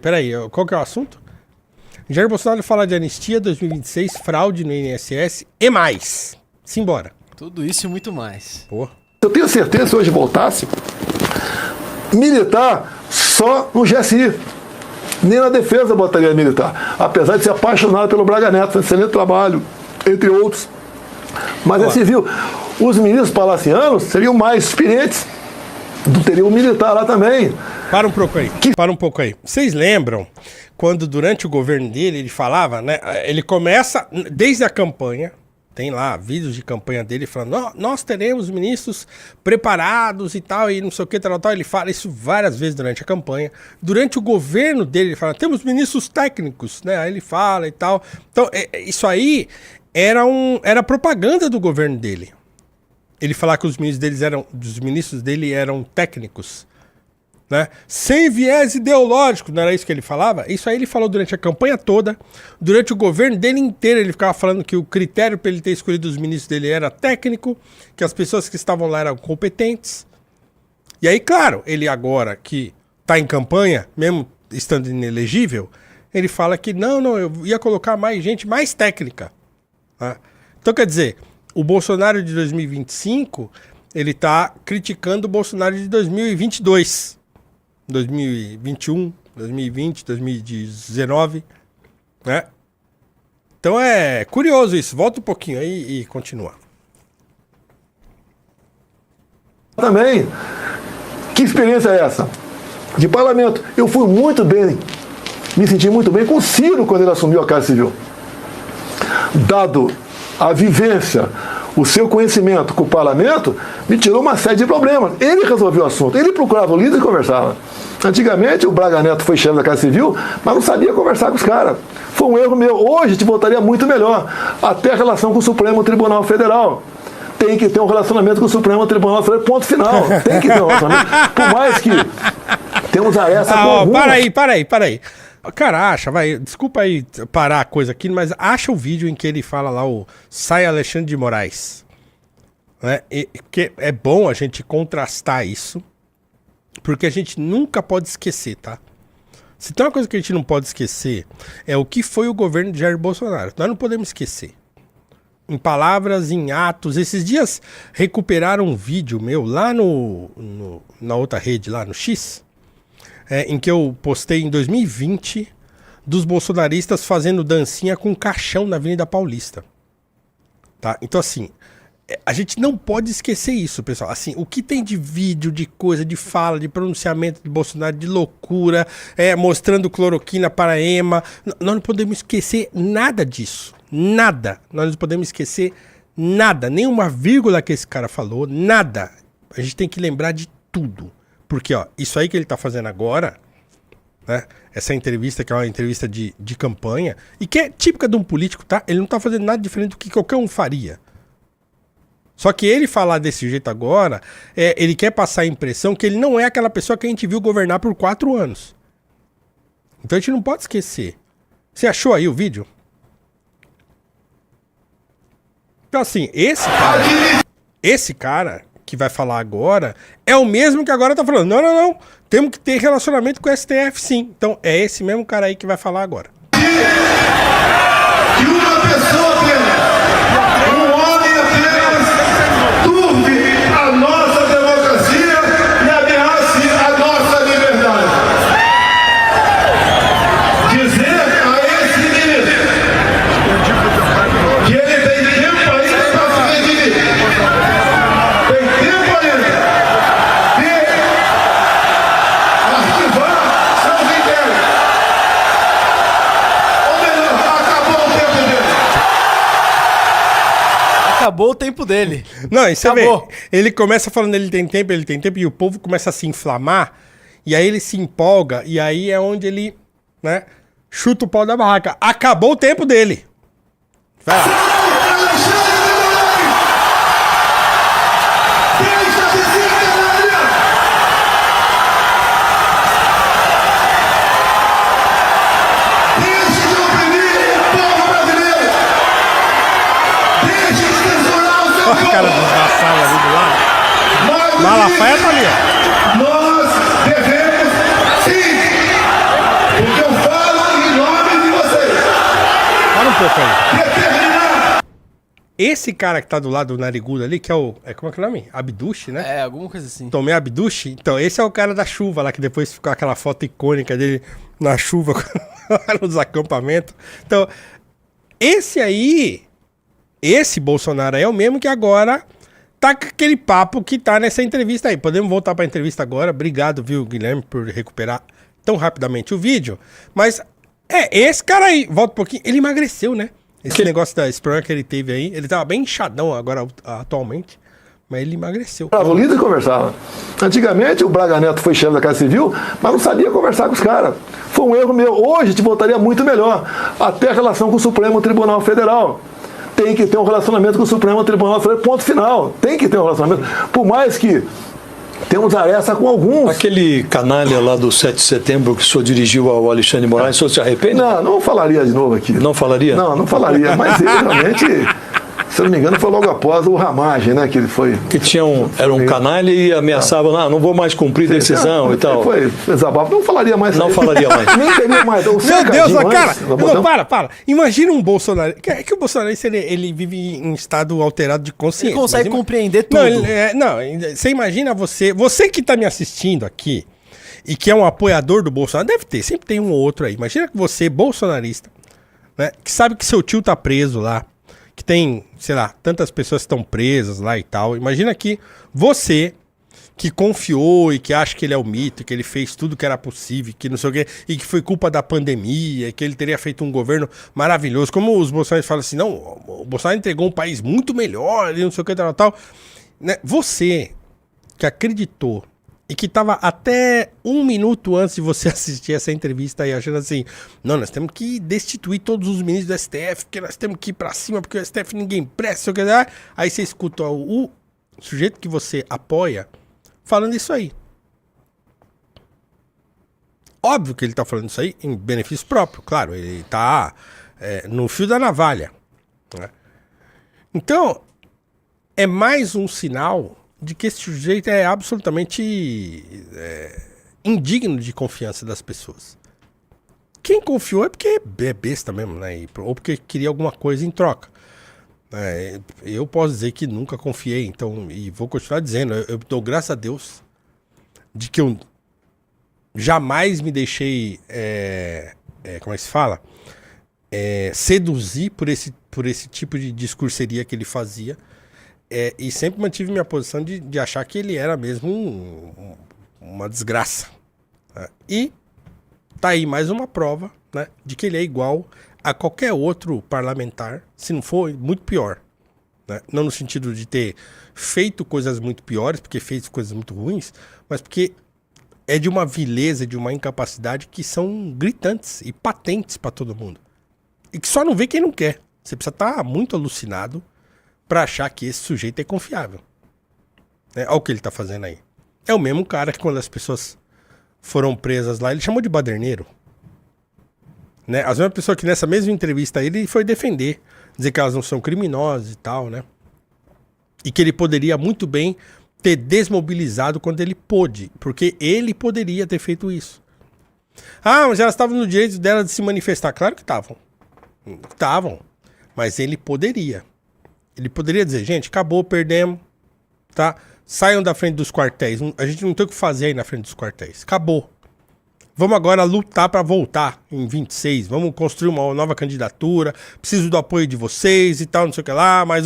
Peraí, qual que é o assunto? Jair Bolsonaro fala de anistia 2026, fraude no INSS e mais. Simbora. Tudo isso e muito mais. Pô. Eu tenho certeza que se hoje voltasse, militar só no GSI. Nem na defesa botaria militar. Apesar de ser apaixonado pelo Braga Neto, excelente trabalho, entre outros. Mas é civil. Os ministros palacianos seriam mais experientes. Teria um militar lá também. Para um pouco aí. Vocês lembram quando durante o governo dele ele falava, né? Ele começa, desde a campanha, tem lá vídeos de campanha dele falando, nós teremos ministros preparados e tal, e não sei o que, tal. Ele fala isso várias vezes durante a campanha. Durante o governo dele, ele fala, temos ministros técnicos, né? Aí ele fala e tal. Então, isso aí era propaganda do governo dele. Ele falar que os ministros dele eram técnicos, né? Sem viés ideológico, não era isso que ele falava? Isso aí ele falou durante a campanha toda, durante o governo dele inteiro, ele ficava falando que o critério para ele ter escolhido os ministros dele era técnico, que as pessoas que estavam lá eram competentes. E aí, claro, ele agora que está em campanha, mesmo estando inelegível, ele fala que não, eu ia colocar mais gente mais técnica, né? Então, quer dizer, o Bolsonaro de 2025, ele tá criticando o Bolsonaro de 2022, 2021, 2020, 2019, né? Então é curioso isso. Volta um pouquinho aí e continua. Também, que experiência é essa? De parlamento. Eu fui muito bem, me senti muito bem com o Ciro quando ele assumiu a Casa Civil. Dado a vivência, o seu conhecimento com o parlamento, me tirou uma série de problemas. Ele resolveu o assunto, ele procurava o líder e conversava. Antigamente, o Braga Neto foi chefe da Casa Civil, mas não sabia conversar com os caras. Foi um erro meu. Hoje, a gente votaria muito melhor. Até a relação com o Supremo Tribunal Federal. Tem que ter um relacionamento com o Supremo Tribunal Federal, ponto final. Tem que ter um relacionamento. Por mais que temos a essa comum. Para aí. Cara, desculpa aí parar a coisa aqui, mas acha o vídeo em que ele fala lá o Sai Alexandre de Moraes, né? Que é bom a gente contrastar isso, porque a gente nunca pode esquecer, tá? Se tem uma coisa que a gente não pode esquecer, é o que foi o governo de Jair Bolsonaro. Nós não podemos esquecer. Em palavras, em atos. Esses dias recuperaram um vídeo meu lá na outra rede, lá no X, em que eu postei em 2020 dos bolsonaristas fazendo dancinha com caixão na Avenida Paulista. Tá? Então, assim, a gente não pode esquecer isso, pessoal. Assim, o que tem de vídeo, de coisa, de fala, de pronunciamento de Bolsonaro, de loucura, mostrando cloroquina para EMA, nós não podemos esquecer nada disso. Nada. Nós não podemos esquecer nada. Nenhuma vírgula que esse cara falou, nada. A gente tem que lembrar de tudo. Porque, isso aí que ele tá fazendo agora, né? Essa entrevista, que é uma entrevista de campanha, e que é típica de um político, tá? Ele não tá fazendo nada diferente do que qualquer um faria. Só que ele falar desse jeito agora, ele quer passar a impressão que ele não é aquela pessoa que a gente viu governar por 4 anos. Então a gente não pode esquecer. Você achou aí o vídeo? Então, assim, esse cara que vai falar agora é o mesmo que agora tá falando. Não. Temos que ter relacionamento com o STF, sim. Então, é esse mesmo cara aí que vai falar agora. Que uma pessoa apenas, um homem apenas, turve a nossa democracia e ameace a nossa liberdade. Dizer a esse ministro que ele tem tempo ainda para se redimir. Tem tempo ainda de arquivar seus inquéritos. Ou melhor, acabou o tempo dele. Acabou o tempo dele. Não, isso Acabou. Ele começa falando ele tem tempo, e o povo começa a se inflamar, e aí ele se empolga, e aí é onde ele, né, chuta o pau da barraca. Acabou o tempo dele. Vai lá. Olha a cara dos vassalos ali do lado. Malafaia tá ali, ó. Nós devemos, sim, aí. determinar Esse cara que tá do lado do narigudo ali, que é o... como é que é o nome? Abduche, né? É, alguma coisa assim. Tomé Abduche. Então, esse é o cara da chuva lá, que depois ficou aquela foto icônica dele na chuva, nos acampamentos. Então, esse Bolsonaro aí é o mesmo que agora tá com aquele papo que tá nessa entrevista aí. Podemos voltar pra entrevista agora. Obrigado, viu, Guilherme, por recuperar tão rapidamente o vídeo. Mas, esse cara aí, volta um pouquinho, ele emagreceu, né? Esse negócio esse problema que ele teve aí, ele tava bem inchadão agora, atualmente, mas ele emagreceu. O líder conversava. Antigamente o Braga Neto foi chefe da Casa Civil, mas não sabia conversar com os caras. Foi um erro meu. Hoje te votaria muito melhor. Até a relação com o Supremo Tribunal Federal. Tem que ter um relacionamento com o Supremo Tribunal Federal, ponto final. Tem que ter um relacionamento. Por mais que temos aresta com alguns. Aquele canalha lá do 7 de setembro que o senhor dirigiu ao Alexandre de Moraes, o senhor se arrepende? Não falaria de novo aqui. Não falaria? Não falaria. Mas ele realmente, se eu não me engano, foi logo após o Ramagem, né? Que ele foi. Que era um canalha e ameaçava, não vou mais cumprir decisão e tal. Foi desabafo. Não falaria mais. Não falaria mais. Nem teria mais. Meu Deus, cara! Não, para. Imagina um Bolsonaro. É que o Bolsonaro ele vive em estado alterado de consciência. Ele consegue compreender tudo. Não, você imagina você que tá me assistindo aqui e que é um apoiador do Bolsonaro, deve ter, sempre tem um ou outro aí. Imagina que você, bolsonarista, né, que sabe que seu tio tá preso lá, que tem, sei lá, tantas pessoas que estão presas lá e tal. Imagina que você, que confiou e que acha que ele é o mito, que ele fez tudo que era possível, que não sei o quê, e que foi culpa da pandemia, que ele teria feito um governo maravilhoso. Como os bolsonaristas falam assim, não, o Bolsonaro entregou um país muito melhor, e não sei o que, tal. Né? Você que acreditou e que estava até um minuto antes de você assistir essa entrevista aí, achando assim, não, nós temos que destituir todos os ministros do STF, porque nós temos que ir pra cima, porque o STF ninguém presta, aí você escuta o sujeito que você apoia falando isso aí. Óbvio que ele tá falando isso aí em benefício próprio, claro, ele tá no fio da navalha. Né? Então, é mais um sinal de que esse sujeito é absolutamente indigno de confiança das pessoas. Quem confiou é porque é besta mesmo, né? Ou porque queria alguma coisa em troca. Eu posso dizer que nunca confiei, então, e vou continuar dizendo, eu dou graças a Deus de que eu jamais me deixei, como é que se fala? Seduzir por esse tipo de discurseria que ele fazia. E sempre mantive minha posição de achar que ele era mesmo uma desgraça. Né? E tá aí mais uma prova, né, de que ele é igual a qualquer outro parlamentar, se não for muito pior. Né? Não no sentido de ter feito coisas muito piores, porque fez coisas muito ruins, mas porque é de uma vileza, de uma incapacidade que são gritantes e patentes para todo mundo. E que só não vê quem não quer. Você precisa estar muito alucinado pra achar que esse sujeito é confiável. Olha o que ele tá fazendo aí. É o mesmo cara que quando as pessoas foram presas lá, ele chamou de baderneiro. Né? As mesmas pessoas que nessa mesma entrevista aí, ele foi defender. Dizer que elas não são criminosas e tal, né? E que ele poderia muito bem ter desmobilizado quando ele pôde. Porque ele poderia ter feito isso. Ah, mas elas estavam no direito dela de se manifestar. Claro que estavam. Estavam. Mas ele poderia. Ele poderia dizer, gente, acabou, perdemos, tá? Saiam da frente dos quartéis. A gente não tem o que fazer aí na frente dos quartéis. Acabou. Vamos agora lutar para voltar em 26. Vamos construir uma nova candidatura. Preciso do apoio de vocês e tal, não sei o que lá. Mas,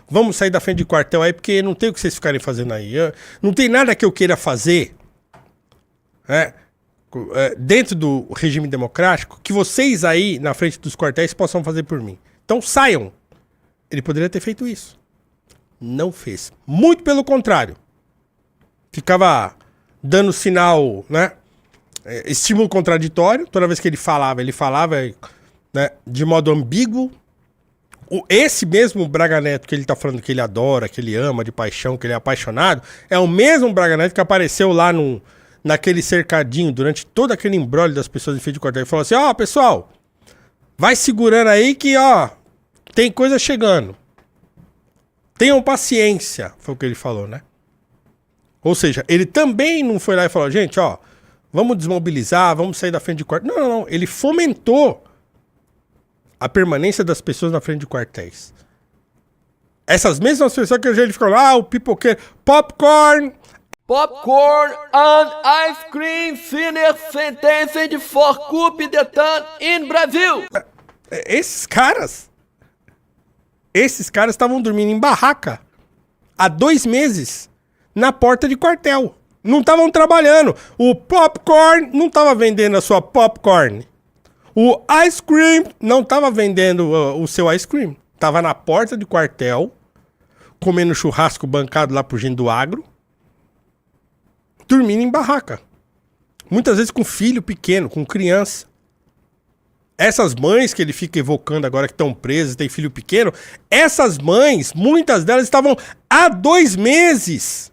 vamos sair da frente de quartel aí, porque não tem o que vocês ficarem fazendo aí. Não tem nada que eu queira fazer, dentro do regime democrático, que vocês aí na frente dos quartéis possam fazer por mim. Então saiam. Ele poderia ter feito isso. Não fez. Muito pelo contrário. Ficava dando sinal, né? Estímulo contraditório. Toda vez que ele falava, né, de modo ambíguo. Esse mesmo Braga Neto que ele tá falando que ele adora, que ele ama de paixão, que ele é apaixonado, é o mesmo Braga Neto que apareceu lá naquele cercadinho durante todo aquele imbróglio das pessoas em frente de quartel. Ele falou assim, pessoal, vai segurando aí que, tem coisa chegando. Tenham paciência, foi o que ele falou, né? Ou seja, ele também não foi lá e falou, gente, vamos desmobilizar, vamos sair da frente de quartel. Não. Ele fomentou a permanência das pessoas na frente de quartéis. Essas mesmas pessoas que a gente ficou lá, o pipoqueiro, popcorn. Popcorn and ice cream finish sentenced for coup d'etat in Brasil. Esses caras estavam dormindo em barraca há 2 meses na porta de quartel. Não estavam trabalhando. O popcorn não estava vendendo a sua popcorn. O ice cream não estava vendendo o seu ice cream. Tava na porta de quartel, comendo churrasco bancado lá por gente do agro, dormindo em barraca. Muitas vezes com filho pequeno, com criança. Essas mães que ele fica evocando agora que estão presas, têm filho pequeno, essas mães, muitas delas estavam há 2 meses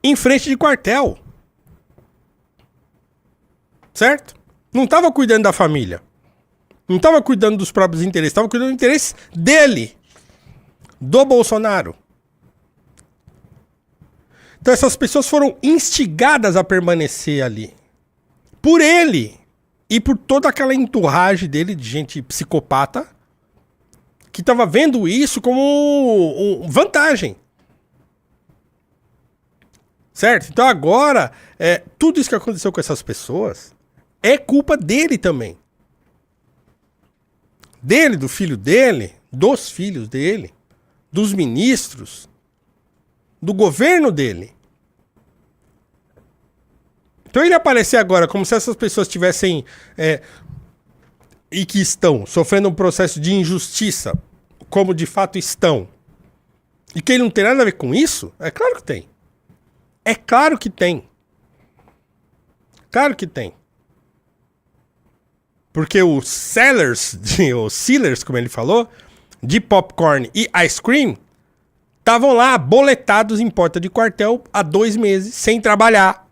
em frente de quartel. Certo? Não estava cuidando da família. Não estava cuidando dos próprios interesses. Estava cuidando do interesse dele. Do Bolsonaro. Então essas pessoas foram instigadas a permanecer ali. Por ele. E por toda aquela entourage dele de gente psicopata. Que estava vendo isso como vantagem. Certo? Então agora, tudo isso que aconteceu com essas pessoas é culpa dele também. Dele, do filho dele, dos filhos dele, dos ministros, do governo dele. Então ele aparecer agora como se essas pessoas tivessem, e que estão sofrendo um processo de injustiça, como de fato estão, e que ele não tem nada a ver com isso, é claro que tem. É claro que tem. Claro que tem. Porque os sellers, os sealers, como ele falou, de popcorn e ice cream, estavam lá boletados em porta de quartel há 2 meses, sem trabalhar,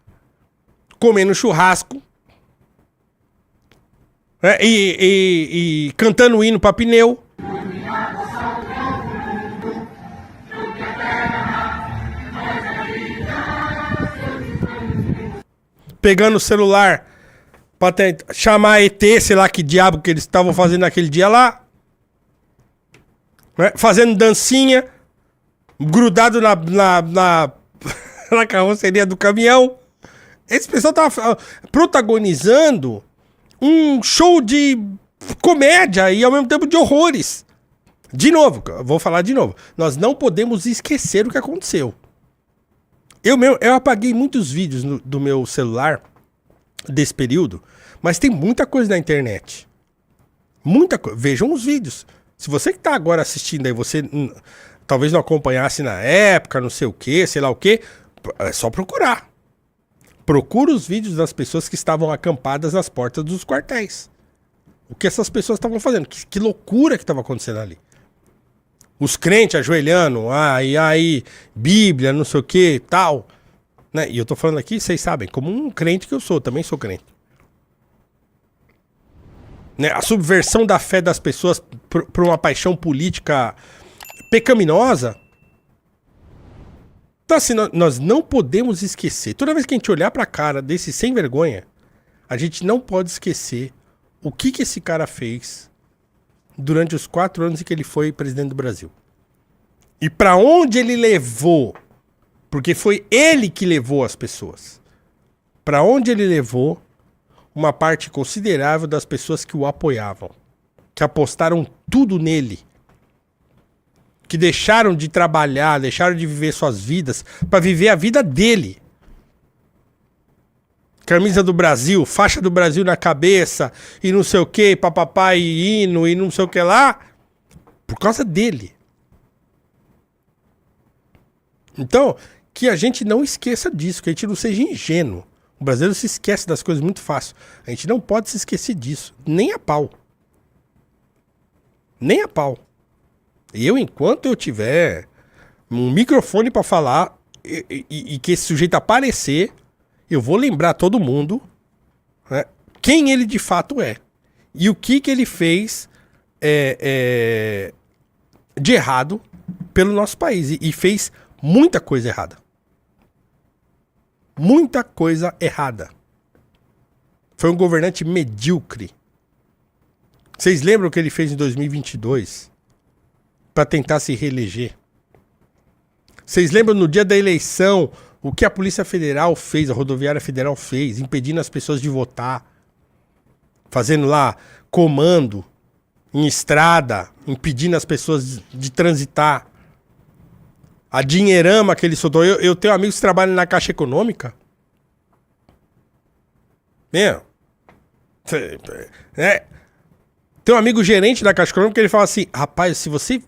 comendo churrasco, e cantando hino pra pneu. Pegando o celular pra chamar ET, sei lá que diabo que eles estavam fazendo naquele dia lá. Né? Fazendo dancinha, grudado na carroceria do caminhão. Esse pessoal tava protagonizando um show de comédia e ao mesmo tempo de horrores. De novo, vou falar de novo. Nós não podemos esquecer o que aconteceu. Eu apaguei muitos vídeos do meu celular desse período, mas tem muita coisa na internet. Muita coisa. Vejam os vídeos. Se você que tá agora assistindo aí, você talvez não acompanhasse na época, não sei o que, sei lá o que, é só procurar. Procura os vídeos das pessoas que estavam acampadas nas portas dos quartéis. O que essas pessoas estavam fazendo. Que loucura que estava acontecendo ali. Os crentes ajoelhando, e aí, Bíblia, não sei o que, tal. Né? E eu tô falando aqui, vocês sabem, como um crente que eu sou, também sou crente. Né? A subversão da fé das pessoas por uma paixão política pecaminosa. Então assim, nós não podemos esquecer. Toda vez que a gente olhar pra cara desse sem vergonha, a gente não pode esquecer o que esse cara fez durante os 4 anos em que ele foi presidente do Brasil. E pra onde ele levou, porque foi ele que levou as pessoas. Pra onde ele levou uma parte considerável das pessoas que o apoiavam, que apostaram tudo nele, que deixaram de trabalhar, deixaram de viver suas vidas pra viver a vida dele. Camisa do Brasil, faixa do Brasil na cabeça, e não sei o que, papapá, e hino, e não sei o que lá, por causa dele. Então, que a gente não esqueça disso, que a gente não seja ingênuo. O brasileiro se esquece das coisas muito fácil. A gente não pode se esquecer disso, nem a pau. Nem a pau. Enquanto eu tiver um microfone pra falar, e que esse sujeito aparecer, eu vou lembrar todo mundo, né, quem ele de fato é. E o que ele fez de errado pelo nosso país. E fez muita coisa errada. Muita coisa errada. Foi um governante medíocre. Vocês lembram o que ele fez em 2022 para tentar se reeleger? Vocês lembram no dia da eleição o que a Polícia Federal fez, a Rodoviária Federal fez, impedindo as pessoas de votar, fazendo lá comando em estrada, impedindo as pessoas de transitar. A dinheirama que ele soltou. Eu tenho amigos que trabalham na Caixa Econômica. Tem um amigo gerente da Caixa Econômica que ele fala assim, rapaz, se você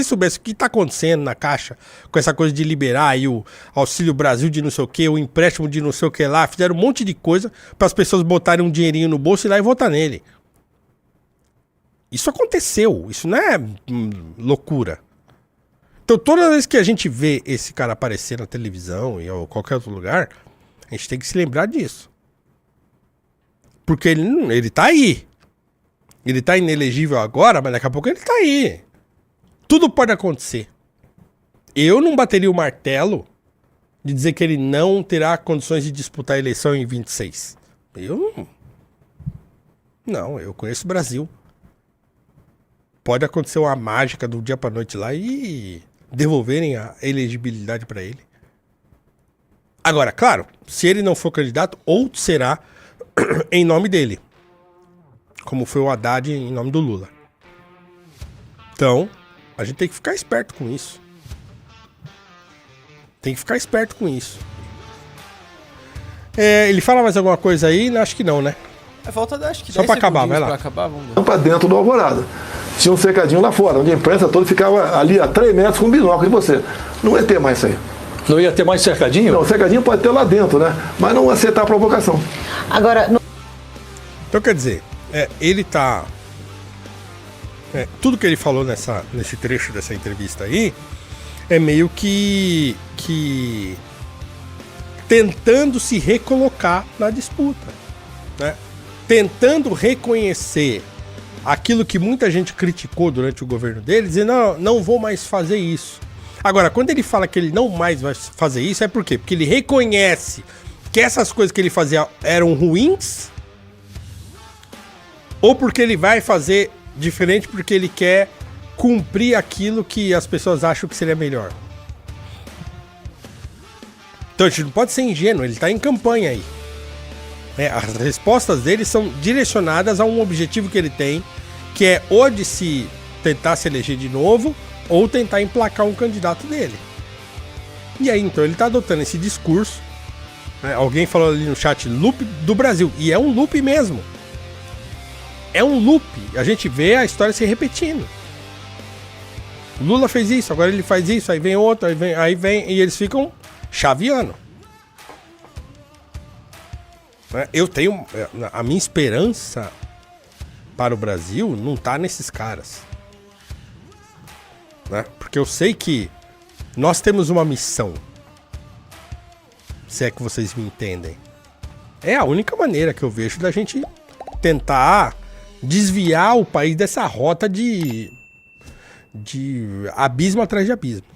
soubesse o que tá acontecendo na Caixa, com essa coisa de liberar aí o Auxílio Brasil de não sei o que, o empréstimo de não sei o que lá, fizeram um monte de coisa para as pessoas botarem um dinheirinho no bolso e ir lá e votar nele. Isso aconteceu, isso não é loucura. Então toda vez que a gente vê esse cara aparecer na televisão ou qualquer outro lugar, a gente tem que se lembrar disso. Porque ele tá aí. Ele tá inelegível agora, mas daqui a pouco ele tá aí. Tudo pode acontecer. Eu não bateria o martelo de dizer que ele não terá condições de disputar a eleição em 26. Não, eu conheço o Brasil. Pode acontecer uma mágica do dia pra noite lá e devolverem a elegibilidade pra ele. Agora, claro, se ele não for candidato, outro será em nome dele. Como foi o Haddad em nome do Lula. Então, a gente tem que ficar esperto com isso. Tem que ficar esperto com isso. Ele fala mais alguma coisa aí? Acho que não, né? Falta, acho que só pra acabar, vai lá. Pra acabar, vamos ver. Para dentro do Alvorada. Tinha um cercadinho lá fora, onde a imprensa toda ficava ali a 3 metros com um binóculo de você. Não ia ter mais isso aí. Não ia ter mais cercadinho? Não, o cercadinho pode ter lá dentro, né? Mas não aceitar a provocação. Agora... Então, quer dizer, ele tá... tudo que ele falou nesse trecho dessa entrevista aí é meio que tentando se recolocar na disputa, né? Tentando reconhecer aquilo que muita gente criticou durante o governo dele, dizendo, não vou mais fazer isso. Agora, quando ele fala que ele não mais vai fazer isso, é por quê? Porque ele reconhece que essas coisas que ele fazia eram ruins, ou porque ele vai fazer diferente porque ele quer cumprir aquilo que as pessoas acham que seria melhor. Então a gente não pode ser ingênuo, ele está em campanha aí. As respostas dele são direcionadas a um objetivo que ele tem, que é ou de se tentar se eleger de novo, ou tentar emplacar um candidato dele. E aí então ele está adotando esse discurso, né? Alguém falou ali no chat, loop do Brasil, e é um loop mesmo. É um loop, a gente vê a história se repetindo. O Lula fez isso, agora ele faz isso, aí vem outro, aí vem e eles ficam chaveando. Eu tenho... A minha esperança para o Brasil não tá nesses caras. Né? Porque eu sei que nós temos uma missão. Se é que vocês me entendem. É a única maneira que eu vejo da gente tentar desviar o país dessa rota de abismo atrás de abismo.